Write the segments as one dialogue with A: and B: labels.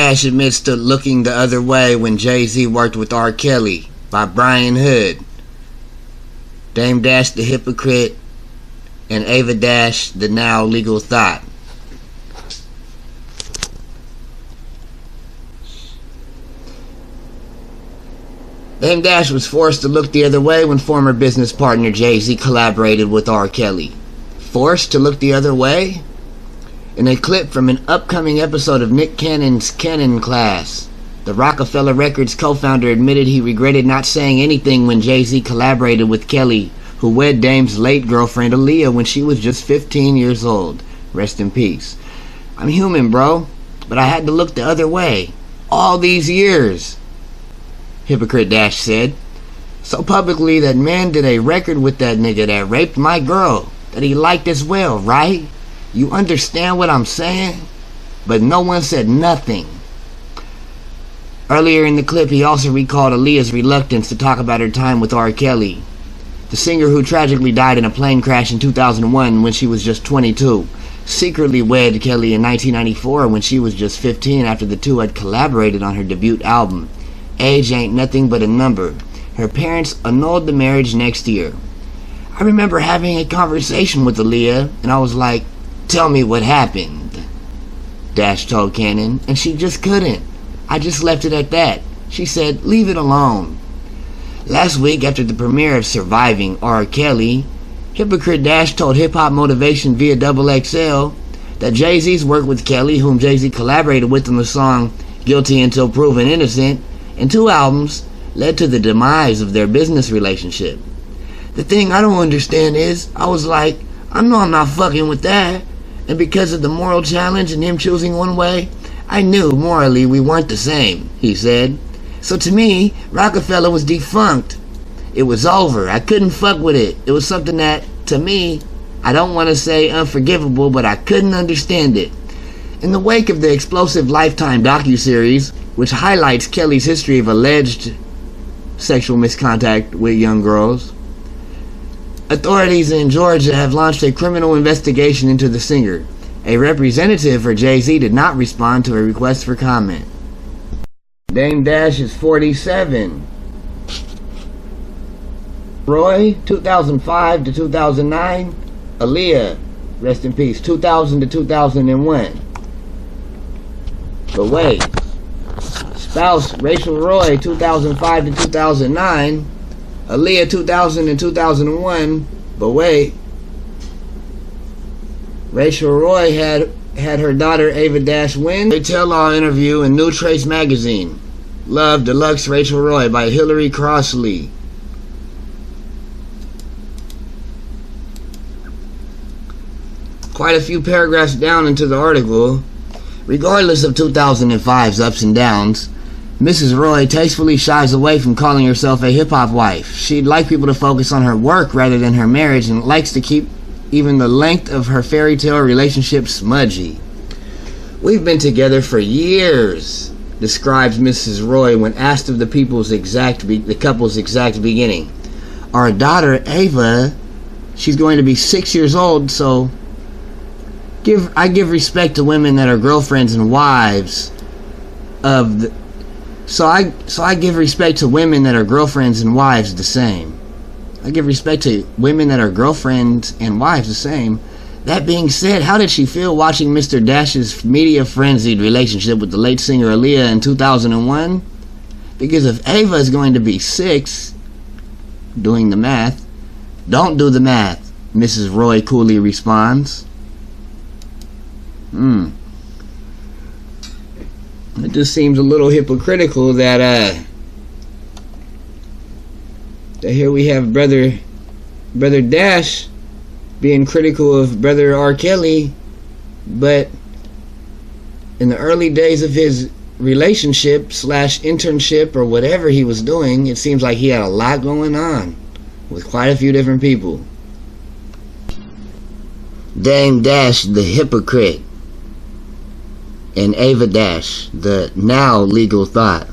A: Dash admits to looking the other way when Jay-Z worked with R. Kelly by Brian Hood. Dame Dash the Hypocrite and Ava Dash the now legal Thot. Dame Dash was forced to look the other way when former business partner Jay-Z collaborated with R. Kelly. Forced to look the other way? In a clip from an upcoming episode of Nick Cannon's Cannon Class, the Rockefeller Records co-founder admitted he regretted not saying anything when Jay-Z collaborated with Kelly, who wed Dame's late girlfriend Aaliyah when she was just 15 years old. Rest in peace. I'm human, bro, but I had to look the other way. All these years, Hypocrite Dash said. So publicly that man did a record with that nigga that raped my girl, that he liked as well, right? You understand what I'm saying? But no one said nothing. Earlier in the clip, he also recalled Aaliyah's reluctance to talk about her time with R. Kelly, the singer who tragically died in a plane crash in 2001 when she was just 22, secretly wed Kelly in 1994 when she was just 15 after the two had collaborated on her debut album. Age ain't nothing but a number. Her parents annulled the marriage next year. I remember having a conversation with Aaliyah, and I was like, "Tell me what happened," Dash told Cannon, and she just couldn't. I just left it at that. She said, "Leave it alone." Last week, after the premiere of Surviving R. Kelly, Hypocrite Dash told Hip Hop Motivation via XXL that Jay-Z's work with Kelly, whom Jay-Z collaborated with on the song Guilty Until Proven Innocent, and 2 albums, led to the demise of their business relationship. The thing I don't understand is, I was like, I know I'm not fucking with that. And because of the moral challenge and him choosing one way, I knew morally we weren't the same, he said. So to me, Rockefeller was defunct. It was over. I couldn't fuck with it. It was something that, to me, I don't want to say unforgivable, but I couldn't understand it. In the wake of the explosive Lifetime docuseries, which highlights Kelly's history of alleged sexual misconduct with young girls, authorities in Georgia have launched a criminal investigation into the singer. A representative for Jay-Z did not respond to a request for comment. Dame Dash is 47. Roy, 2005 to 2009. Aaliyah, rest in peace, 2000 to 2001. But wait, spouse Rachel Roy, 2005 to 2009. Aaliyah, 2000 and 2001. But wait, Rachel Roy had her daughter Ava Dash win a tell-all interview in New Trace magazine. Love Deluxe Rachel Roy by Hillary Crossley. Quite a few paragraphs down into the article. Regardless of 2005's ups and downs, Mrs. Roy tastefully shies away from calling herself a hip-hop wife. She'd like people to focus on her work rather than her marriage, and likes to keep even the length of her fairy tale relationship smudgy. "We've been together for years," describes Mrs. Roy when asked of the couple's exact beginning. "Our daughter Ava, she's going to be 6 years old, so I give respect to women that are girlfriends and wives of the So I give respect to women that are girlfriends and wives the same. I give respect to women that are girlfriends and wives the same. That being said, how did she feel watching Mr. Dash's media-frenzied relationship with the late singer Aaliyah in 2001? Because if Ava is going to be 6, doing the math, don't do the math, Mrs. Roy coolly responds. It just seems a little hypocritical that here we have brother Dash being critical of brother R. Kelly, but in the early days of his relationship / internship or whatever he was doing, it seems like he had a lot going on with quite a few different people. Dame Dash the Hypocrite and Ava Dash, the now legal Thot.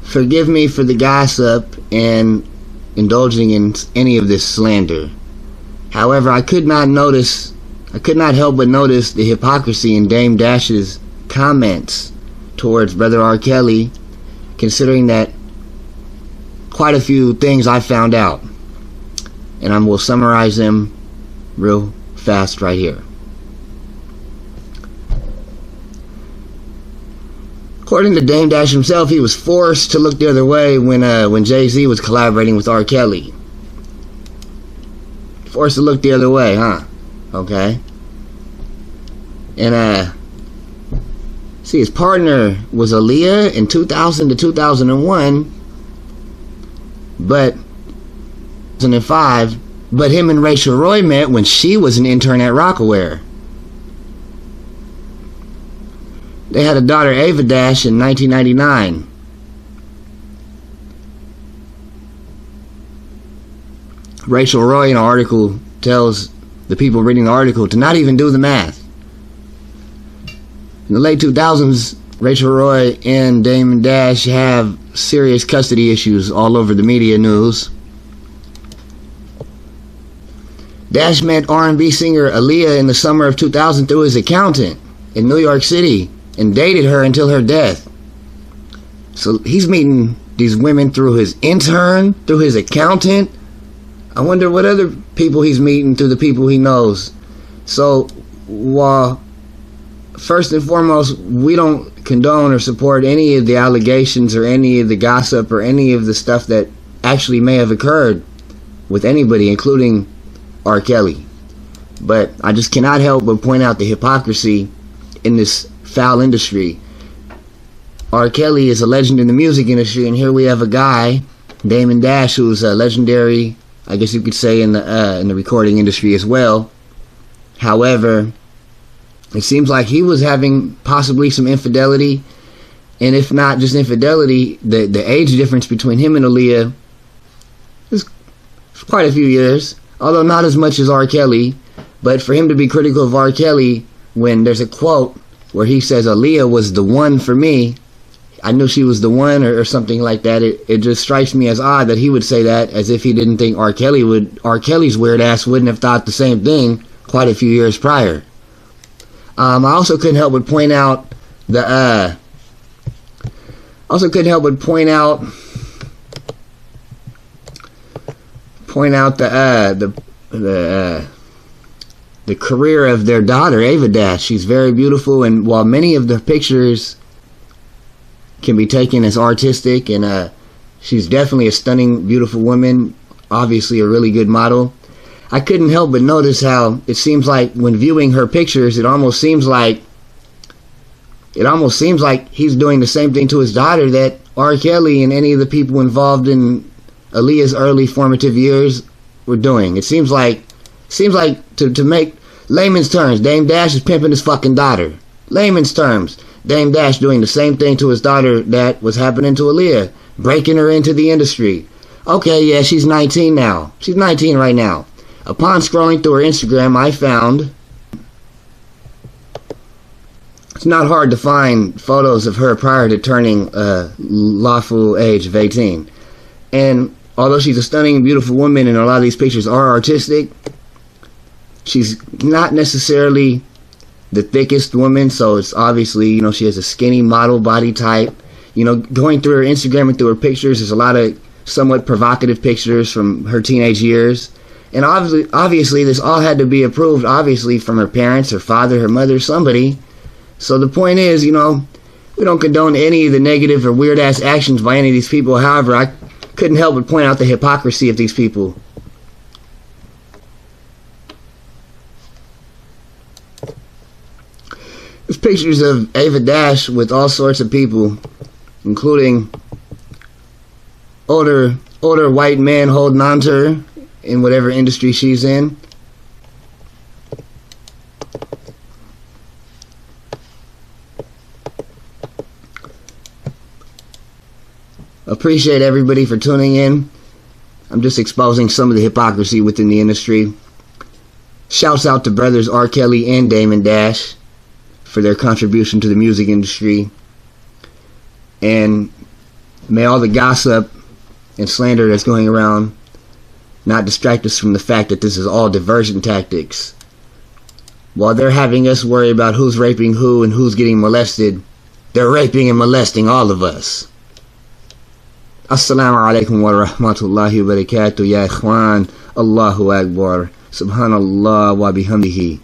A: Forgive me for the gossip and indulging in any of this slander. However, I could not notice I could not help but notice the hypocrisy in Dame Dash's comments towards Brother R. Kelly, considering that quite a few things I found out, and I will summarize them real fast right here. According to Dame Dash himself, he was forced to look the other way when Jay-Z was collaborating with R. Kelly. Forced to look the other way, huh? Okay. And see, his partner was Aaliyah in 2000 to 2001, but 2005. But him and Rachel Roy met when she was an intern at Rockaware. They had a daughter, Ava Dash, in 1999. Rachel Roy in an article tells the people reading the article to not even do the math. In the late 2000s, Rachel Roy and Damon Dash have serious custody issues all over the media news. Dash met R&B singer Aaliyah in the summer of 2000 through his accountant in New York City and dated her until her death. So he's meeting these women through his intern, through his accountant. I wonder what other people he's meeting through the people he knows. So while first and foremost, we don't condone or support any of the allegations or any of the gossip or any of the stuff that actually may have occurred with anybody, including R. Kelly. But I just cannot help but point out the hypocrisy in this foul industry. R. Kelly is a legend in the music industry, and here we have a guy, Damon Dash, who's a legendary, I guess you could say, in the recording industry as well. However, it seems like he was having possibly some infidelity, and if not just infidelity, the age difference between him and Aaliyah is quite a few years, although not as much as R. Kelly. But for him to be critical of R. Kelly when there's a quote where he says Aaliyah was the one for me, I knew she was the one, or something like that, it just strikes me as odd that he would say that, as if he didn't think R. Kelly's weird ass wouldn't have thought the same thing quite a few years prior. I also couldn't help but point out the career of their daughter, Ava Dash. She's very beautiful, and while many of the pictures can be taken as artistic, and she's definitely a stunning, beautiful woman, obviously a really good model, I couldn't help but notice how it seems like when viewing her pictures, it almost seems like he's doing the same thing to his daughter that R. Kelly and any of the people involved in Aaliyah's early formative years were doing. It seems like to make layman's terms, Dame Dash is pimping his fucking daughter. Layman's terms, Dame Dash doing the same thing to his daughter that was happening to Aaliyah, breaking her into the industry. Okay, yeah, she's 19 now. She's 19 right now. Upon scrolling through her Instagram, I found it's not hard to find photos of her prior to turning lawful age of 18. And although she's a stunning, beautiful woman, and a lot of these pictures are artistic, she's not necessarily the thickest woman, so it's obviously, she has a skinny model body type. Going through her Instagram and through her pictures, there's a lot of somewhat provocative pictures from her teenage years. And obviously this all had to be approved, obviously, from her parents, her father, her mother, somebody. So the point is, we don't condone any of the negative or weird-ass actions by any of these people. However, I couldn't help but point out the hypocrisy of these people. There's pictures of Ava Dash with all sorts of people, including older white men holding on to her in whatever industry she's in. Appreciate everybody for tuning in. I'm just exposing some of the hypocrisy within the industry. Shouts out to brothers R. Kelly and Damon Dash for their contribution to the music industry. And may all the gossip and slander that's going around not distract us from the fact that this is all diversion tactics. While they're having us worry about who's raping who and who's getting molested, they're raping and molesting all of us. Assalamu alaikum wa rahmatullahi wa barakatuh, ya ikhwan. Allahu Akbar. Subhanallah wa bihamdihi.